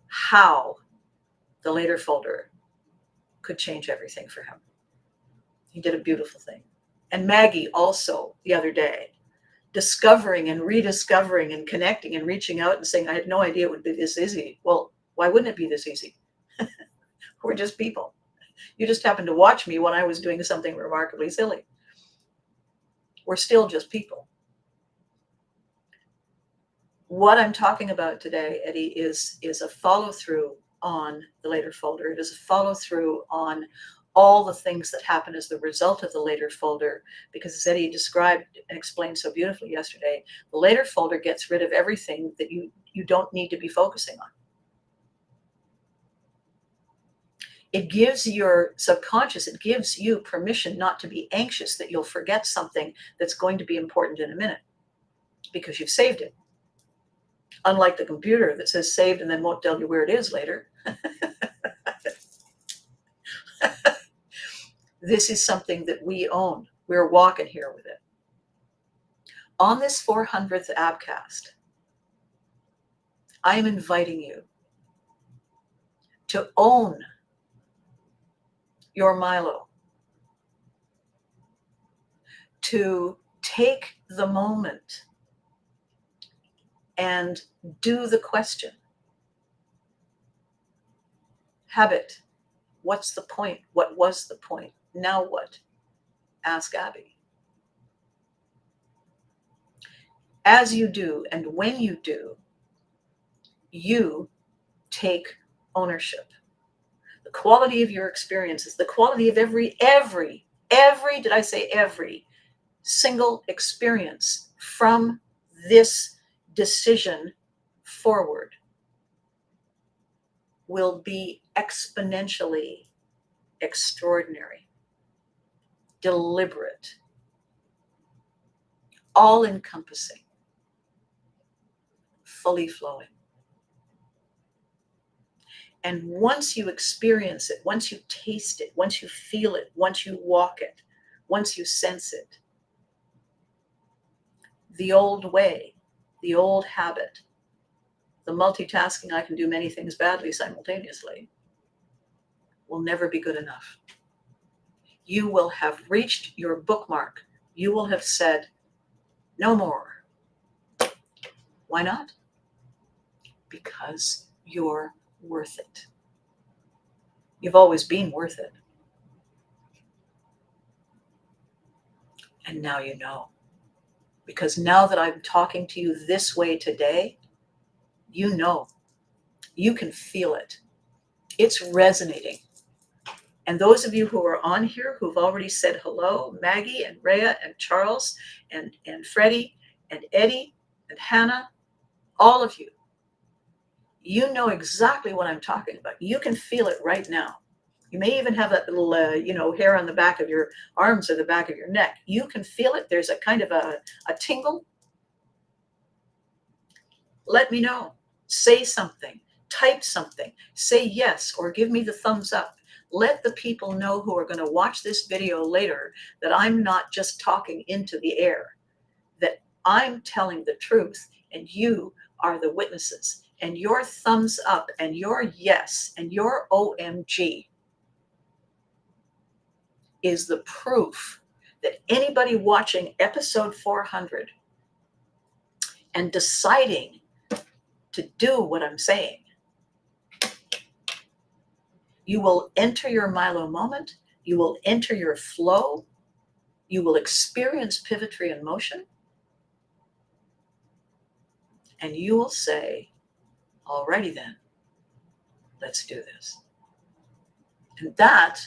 [SPEAKER 1] how the later folder could change everything for him. He did a beautiful thing. And Maggie also the other day, discovering and rediscovering and connecting and reaching out and saying, I had no idea it would be this easy. Well, why wouldn't it be this easy? We're just people. You just happened to watch me when I was doing something remarkably silly. We're still just people. What I'm talking about today, Eddie, is a follow-through on the later folder. It is a follow-through on all the things that happen as the result of the later folder, because as Eddie described and explained so beautifully yesterday, the later folder gets rid of everything that you don't need to be focusing on. It gives your subconscious, it gives you permission not to be anxious that you'll forget something that's going to be important in a minute because you've saved it. Unlike the computer that says saved and then won't tell you where it is later. This is something that we own. We're walking here with it. On this 400th ABCAST, I am inviting you to own your Milo, to take the moment and do the question. Habit, what's the point? What was the point? Now what? Ask Abby. As you do, and when you do, you take ownership. The quality of your experiences, the quality of every, did I say every single experience from this decision forward will be exponentially extraordinary, deliberate, all-encompassing, fully flowing. And once you experience it, once you taste it, once you feel it, once you walk it, once you sense it, the old way, the old habit, the multitasking, I can do many things badly simultaneously, will never be good enough. You will have reached your bookmark. You will have said, no more. Why not? Because you're worth it. You've always been worth it. And now you know. Because now that I'm talking to you this way today, you know. You can feel it. It's resonating. And those of you who are on here who've already said hello, Maggie and Rhea and Charles and Freddie and Eddie and Hannah, all of you, you know exactly what I'm talking about. You can feel it right now. You may even have that little, hair on the back of your arms or the back of your neck. You can feel it. There's a kind of a tingle. Let me know. Say something. Type something. Say yes or give me the thumbs up. Let the people know who are going to watch this video later that I'm not just talking into the air, that I'm telling the truth and you are the witnesses. and your thumbs up and your yes and your OMG is the proof that anybody watching episode 400 and deciding to do what I'm saying, you will enter your Milo moment, you will enter your flow, you will experience Pivotry in motion, and you will say, alrighty then, let's do this. And that,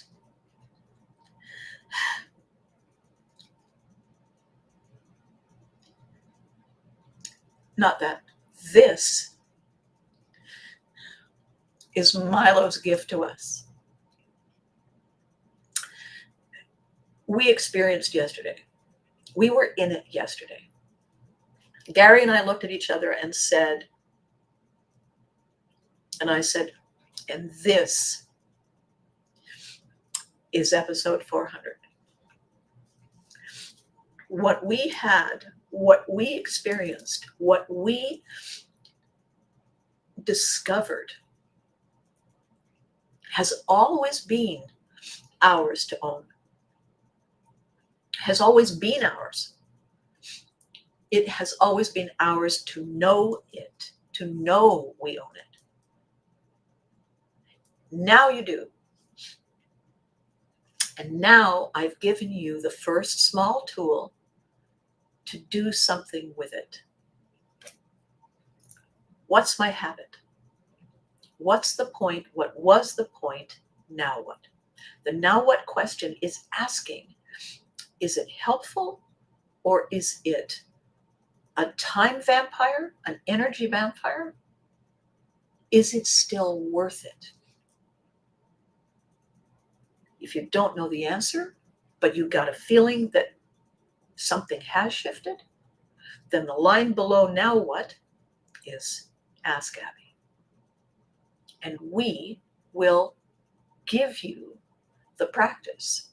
[SPEAKER 1] not that, this is Milo's gift to us. We experienced yesterday. We were in it yesterday. Gary and I looked at each other and I said, and this is episode 400. What we had, what we experienced, what we discovered has always been ours to own, has always been ours. It has always been ours to know it, to know we own it. Now you do. And now I've given you the first small tool to do something with it. What's my habit? What's the point? What was the point? Now what? The now what question is asking, is it helpful or is it a time vampire, an energy vampire? Is it still worth it? If you don't know the answer, but you got a feeling that something has shifted, then the line below now what is ask Abby. And we will give you the practice,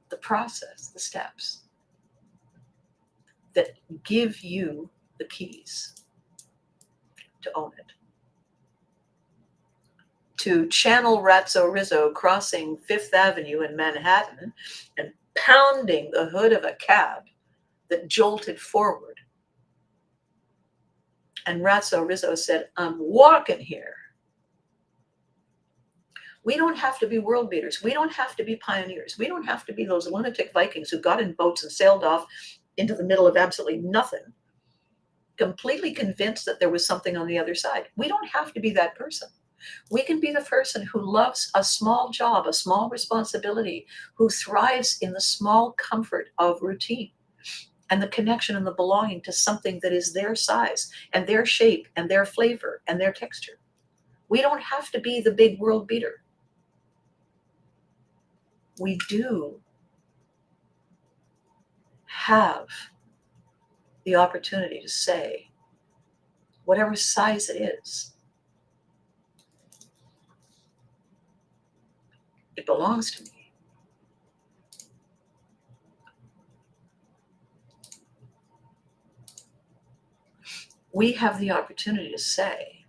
[SPEAKER 1] the process, the steps that give you the keys to own it. To channel Ratso Rizzo crossing Fifth Avenue in Manhattan and pounding the hood of a cab that jolted forward. And Ratso Rizzo said, I'm walking here. We don't have to be world beaters. We don't have to be pioneers. We don't have to be those lunatic Vikings who got in boats and sailed off into the middle of absolutely nothing, completely convinced that there was something on the other side. We don't have to be that person. We can be the person who loves a small job, a small responsibility, who thrives in the small comfort of routine and the connection and the belonging to something that is their size and their shape and their flavor and their texture. We don't have to be the big world beater. We do have the opportunity to say, whatever size it is, it belongs to me. We have the opportunity to say,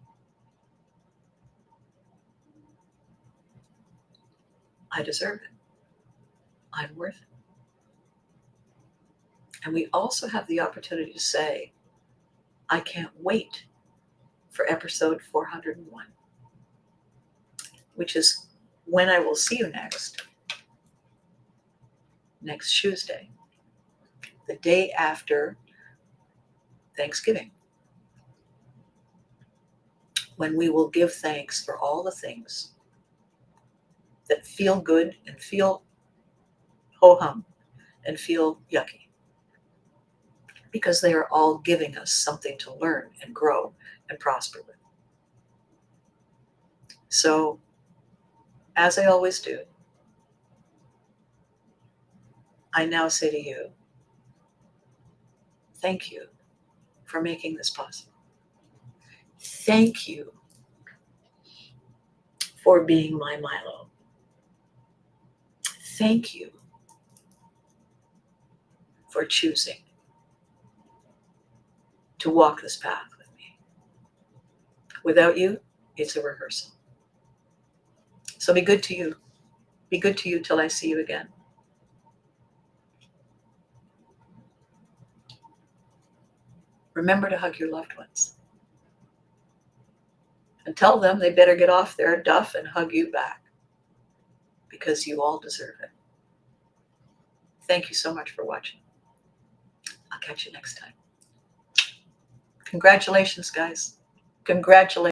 [SPEAKER 1] I deserve it. I'm worth it. And we also have the opportunity to say, I can't wait for episode 401, which is when I will see you next Tuesday, the day after Thanksgiving, when we will give thanks for all the things that feel good and feel ho-hum and feel yucky, because they are all giving us something to learn and grow and prosper with. So, as I always do, I now say to you, thank you for making this possible. Thank you for being my Milo. Thank you for choosing to walk this path with me. Without you, it's a rehearsal. So be good to you. Be good to you till I see you again. Remember to hug your loved ones. And tell them they better get off their duff and hug you back, because you all deserve it. Thank you so much for watching. I'll catch you next time. Congratulations, guys. Congratulations.